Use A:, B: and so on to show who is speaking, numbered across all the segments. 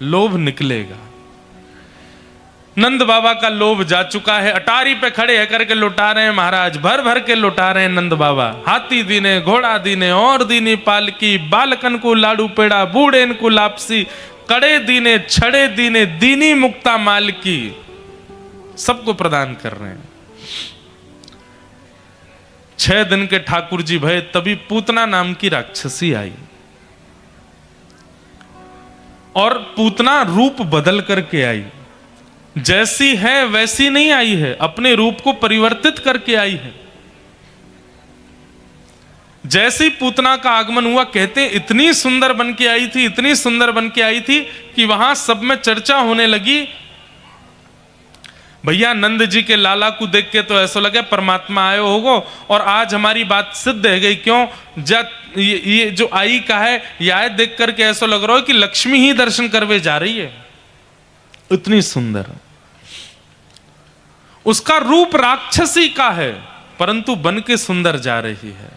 A: लोभ निकलेगा। नंद बाबा का लोभ जा चुका है, अटारी पे खड़े है करके लुटा रहे हैं महाराज, भर भर के लुटा रहे हैं नंद बाबा। हाथी दीने, घोड़ा दीने, और दीनी पालकी, बालकन को लाडू पेड़ा, बूढ़े को लापसी, कड़े दीने, छड़े दीने, दीनी मुक्ता माल की, सबको प्रदान कर रहे हैं। 6 दिन के ठाकुर जी भय, तभी पूतना नाम की राक्षसी आई, और पूतना रूप बदल करके आई। जैसी है वैसी नहीं आई है, अपने रूप को परिवर्तित करके आई है। जैसी पूतना का आगमन हुआ, कहते इतनी सुंदर बन के आई थी, इतनी सुंदर बन के आई थी कि वहां सब में चर्चा होने लगी। भैया नंद जी के लाला को देख के तो ऐसा लगे परमात्मा आयो होगो, और आज हमारी बात सिद्ध है गई। क्यों? ये जो आई का है, यह देख करके ऐसा लग रहा है कि लक्ष्मी ही दर्शन करवे जा रही है, इतनी सुंदर। उसका रूप राक्षसी का है, परंतु बन के सुंदर जा रही है।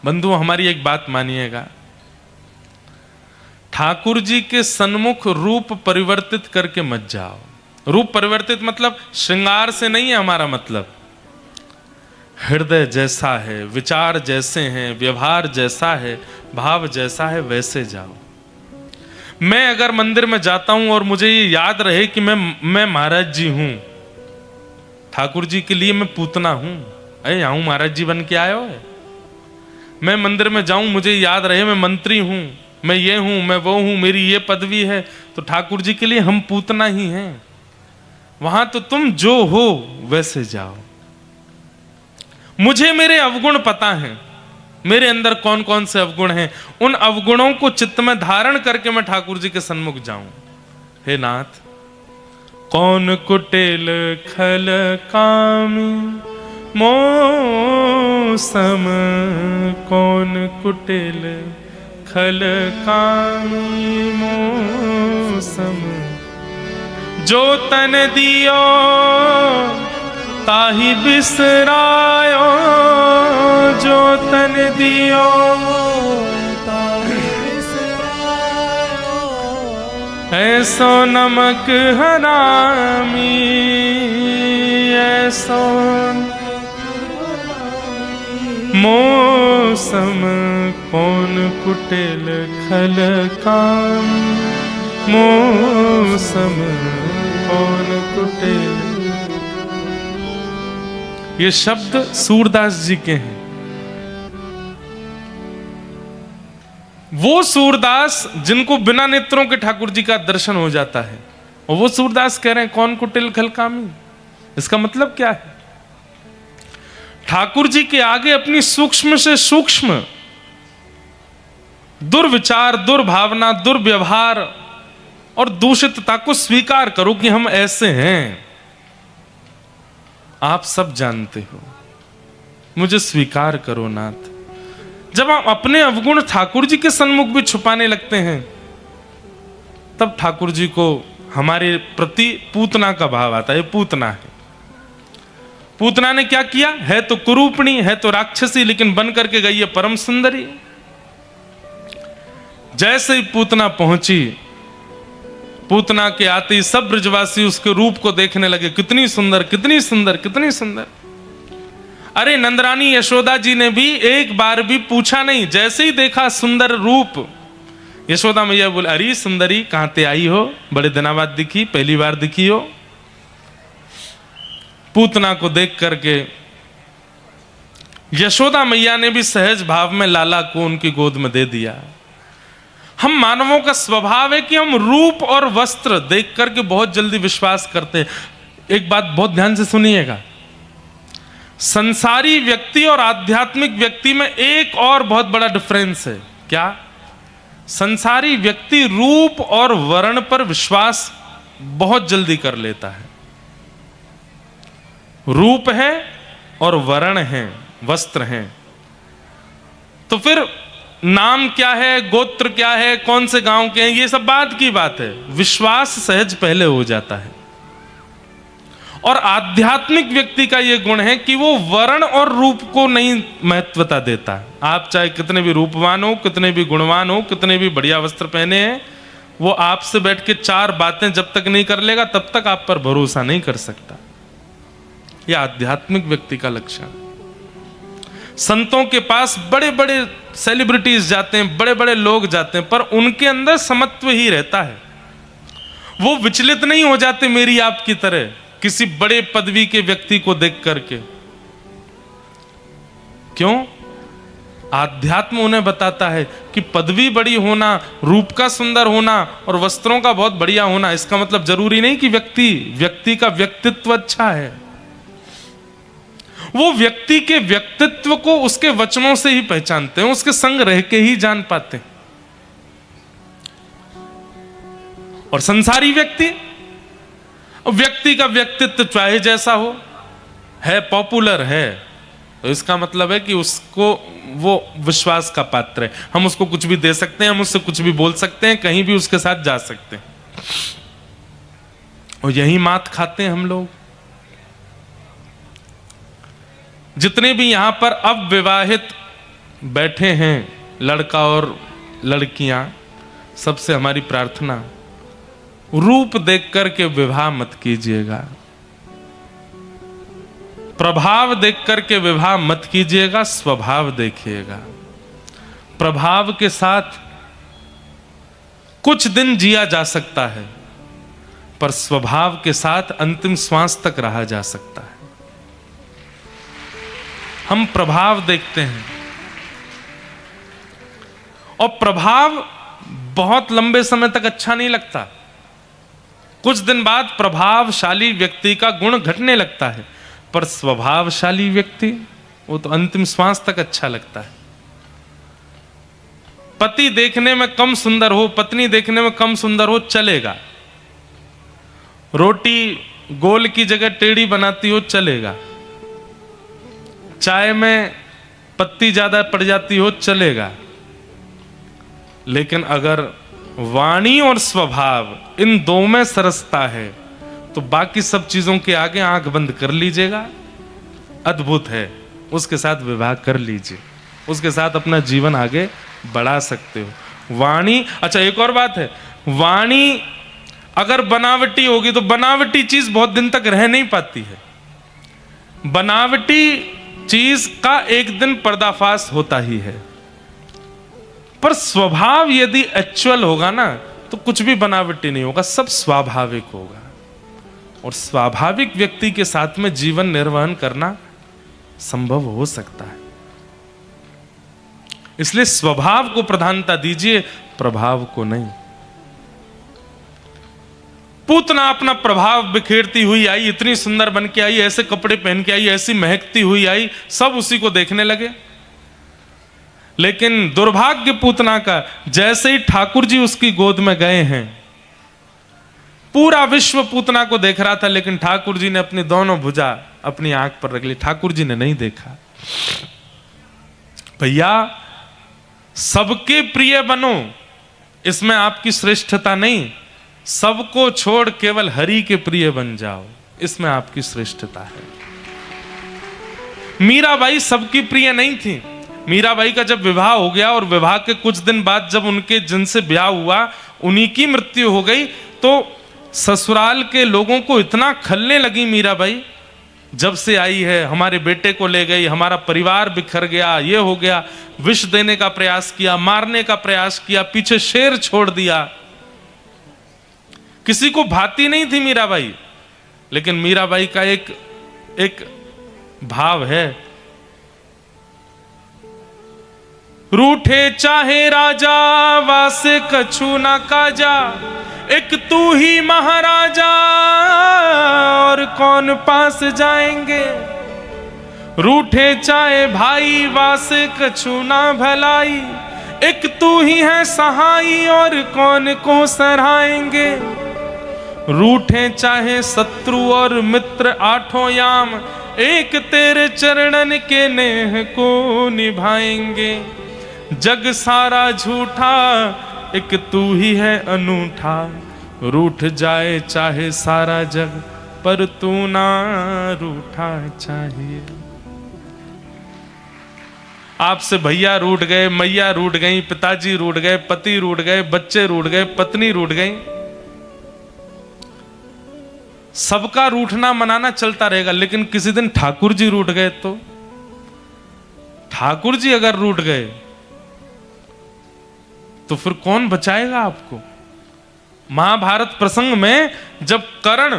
A: बंधु हमारी एक बात मानिएगा, ठाकुर जी के सन्मुख रूप परिवर्तित करके मत जाओ। रूप परिवर्तित मतलब श्रृंगार से नहीं है हमारा मतलब। हृदय जैसा है, विचार जैसे हैं, व्यवहार जैसा है, भाव जैसा है, वैसे जाओ। मैं अगर मंदिर में जाता हूं और मुझे ये याद रहे कि मैं महाराज जी हूं, ठाकुर जी के लिए मैं पूतना हूं, अरे आऊं महाराज जी बन के आयो है। मैं मंदिर में जाऊं, मुझे याद रहे मैं मंत्री हूं, मैं ये हूं, मैं वो हूं, मेरी ये पदवी है, तो ठाकुर जी के लिए हम पूतना ही हैं। वहां तो तुम जो हो वैसे जाओ। मुझे मेरे अवगुण पता है, मेरे अंदर कौन कौन से अवगुण हैं, उन अवगुणों को चित्त में धारण करके मैं ठाकुर जी के सन्मुख जाऊं। हे नाथ, कौन कुटिल खल कामी मोसम, कौन कुटिल खल कामी मोसम, जो तन दियो ताहि बिसरायो, जो तन दियो ताहि बिसरायो, ऐसो नमक हरामी, ऐसो मौसम, कौन कुटिल खल काम, मौसम कौन कुटिल। ये शब्द सूरदास जी के हैं। वो सूरदास जिनको बिना नेत्रों के ठाकुर जी का दर्शन हो जाता है, और वो सूरदास कह रहे हैं कौन कुटिल खल कामी। इसका मतलब क्या है? ठाकुर जी के आगे अपनी सूक्ष्म से सूक्ष्म दुर्विचार, दुर्भावना, दुर्व्यवहार और दूषितता को स्वीकार करो कि हम ऐसे हैं। आप सब जानते हो, मुझे स्वीकार करो नाथ। जब आप अपने अवगुण ठाकुर जी के सन्मुख भी छुपाने लगते हैं, तब ठाकुर जी को हमारे प्रति पूतना का भाव आता है। पूतना है, पूतना ने क्या किया? है तो कुरूपणी, है तो राक्षसी, लेकिन बन करके गई है परम सुंदरी। जैसे ही पूतना पहुंची, पूतना के आते ही सब ब्रजवासी उसके रूप को देखने लगे, कितनी सुंदर, कितनी सुंदर, कितनी सुंदर। अरे नंदरानी यशोदा जी ने भी एक बार भी पूछा नहीं, जैसे ही देखा सुंदर रूप, यशोदा मैया बोले अरे सुंदरी कहां ते आई हो, बड़े दिनों बाद दिखी, पहली बार दिखी हो। पूतना को देख करके यशोदा मैया ने भी सहज भाव में लाला को उनकी गोद में दे दिया। हम मानवों का स्वभाव है कि हम रूप और वस्त्र देख करके बहुत जल्दी विश्वास करते हैं। एक बात बहुत ध्यान से सुनिएगा, संसारी व्यक्ति और आध्यात्मिक व्यक्ति में एक और बहुत बड़ा डिफरेंस है। क्या? संसारी व्यक्ति रूप और वर्ण पर विश्वास बहुत जल्दी कर लेता है। रूप है और वर्ण है, वस्त्र हैं, तो फिर नाम क्या है, गोत्र क्या है, कौन से गांव के हैं, ये सब बात की बात है। विश्वास सहज पहले हो जाता है। और आध्यात्मिक व्यक्ति का यह गुण है कि वो वर्ण और रूप को नहीं महत्वता देता। आप चाहे कितने भी रूपवान हो, कितने भी गुणवान हो, कितने भी बढ़िया वस्त्र पहने हैं, वो आपसे बैठ के 4 बातें जब तक नहीं कर लेगा तब तक आप पर भरोसा नहीं कर सकता। यह आध्यात्मिक व्यक्ति का लक्षण। संतों के पास बड़े बड़े सेलिब्रिटीज जाते हैं, बड़े बड़े लोग जाते हैं, पर उनके अंदर समत्व ही रहता है। वो विचलित नहीं हो जाते मेरी आपकी तरह किसी बड़े पदवी के व्यक्ति को देख करके। क्यों? आध्यात्म उन्हें बताता है कि पदवी बड़ी होना, रूप का सुंदर होना और वस्त्रों का बहुत बढ़िया होना, इसका मतलब जरूरी नहीं कि व्यक्ति का व्यक्तित्व अच्छा है। वो व्यक्ति के व्यक्तित्व को उसके वचनों से ही पहचानते हैं, उसके संग रह के ही जान पाते हैं। और संसारी व्यक्ति का व्यक्तित्व चाहे जैसा हो, है पॉपुलर है, तो इसका मतलब है कि उसको वो विश्वास का पात्र है। हम उसको कुछ भी दे सकते हैं, हम उससे कुछ भी बोल सकते हैं, कहीं भी उसके साथ जा सकते हैं। और यही मात खाते हैं हम लोग। जितने भी यहां पर अविवाहित बैठे हैं, लड़का और लड़कियां, सबसे हमारी प्रार्थना, रूप देख करके विवाह मत कीजिएगा, प्रभाव देख करके विवाह मत कीजिएगा, स्वभाव देखिएगा। प्रभाव के साथ कुछ दिन जिया जा सकता है, पर स्वभाव के साथ अंतिम श्वास तक रहा जा सकता है। हम प्रभाव देखते हैं और प्रभाव बहुत लंबे समय तक अच्छा नहीं लगता। कुछ दिन बाद प्रभावशाली व्यक्ति का गुण घटने लगता है, पर स्वभावशाली व्यक्ति वो तो अंतिम श्वास तक अच्छा लगता है। पति देखने में कम सुंदर हो, पत्नी देखने में कम सुंदर हो, चलेगा। रोटी गोल की जगह टेढ़ी बनाती हो, चलेगा। चाय में पत्ती ज्यादा पड़ जाती हो, चलेगा। लेकिन अगर वाणी और स्वभाव इन दो में सरसता है तो बाकी सब चीजों के आगे आंख बंद कर लीजिएगा। अद्भुत है, उसके साथ विवाह कर लीजिए, उसके साथ अपना जीवन आगे बढ़ा सकते हो। वाणी, अच्छा एक और बात है, वाणी अगर बनावटी होगी तो बनावटी चीज बहुत दिन तक रह नहीं पाती है। बनावटी चीज का एक दिन पर्दाफाश होता ही है, पर स्वभाव यदि एक्चुअल होगा ना तो कुछ भी बनावटी नहीं होगा, सब स्वाभाविक होगा। और स्वाभाविक व्यक्ति के साथ में जीवन निर्वहन करना संभव हो सकता है। इसलिए स्वभाव को प्रधानता दीजिए, प्रभाव को नहीं। पूतना अपना प्रभाव बिखेरती हुई आई, इतनी सुंदर बन के आई, ऐसे कपड़े पहन के आई, ऐसी महकती हुई आई, सब उसी को देखने लगे। लेकिन दुर्भाग्य पूतना का, जैसे ही ठाकुर जी उसकी गोद में गए हैं, पूरा विश्व पूतना को देख रहा था, लेकिन ठाकुर जी ने अपनी दोनों भुजा अपनी आंख पर रख ली। ठाकुर जी ने नहीं देखा। भैया सबके प्रिय बनो, इसमें आपकी श्रेष्ठता नहीं। सबको छोड़ केवल हरि के प्रिय बन जाओ, इसमें आपकी श्रेष्ठता है। मीराबाई सबकी प्रिय नहीं थी। मीराबाई का जब विवाह हो गया और विवाह के कुछ दिन बाद जब उनके जिनसे ब्याह हुआ उन्हीं की मृत्यु हो गई, तो ससुराल के लोगों को इतना खलने लगी मीराबाई, जब से आई है हमारे बेटे को ले गई, हमारा परिवार बिखर गया, ये हो गया। विष देने का प्रयास किया, मारने का प्रयास किया, पीछे शेर छोड़ दिया। किसी को भाती नहीं थी मीराबाई। लेकिन मीराबाई का एक भाव है, रूठे चाहे राजा वासे कछु ना काजा, एक तू ही महाराजा और कौन पास जाएंगे। रूठे चाहे भाई वासे कछु ना भलाई, एक तू ही है सहाई और कौन को सराहेंगे। रूठे चाहे शत्रु और मित्र आठों याम, एक तेरे चरणन के नेह को निभाएंगे। जग सारा झूठा एक तू ही है अनूठा, रूठ जाए चाहे सारा जग पर तू ना रूठा चाहिए। आपसे भैया रूठ गए, मैया रूठ गई, पिताजी रूठ गए, पति रूठ गए, बच्चे रूठ गए, पत्नी रूठ गई, सबका रूठना मनाना चलता रहेगा। लेकिन किसी दिन ठाकुर जी रूठ गए तो, ठाकुर जी अगर रूठ गए तो फिर कौन बचाएगा आपको? महाभारत प्रसंग में जब कर्ण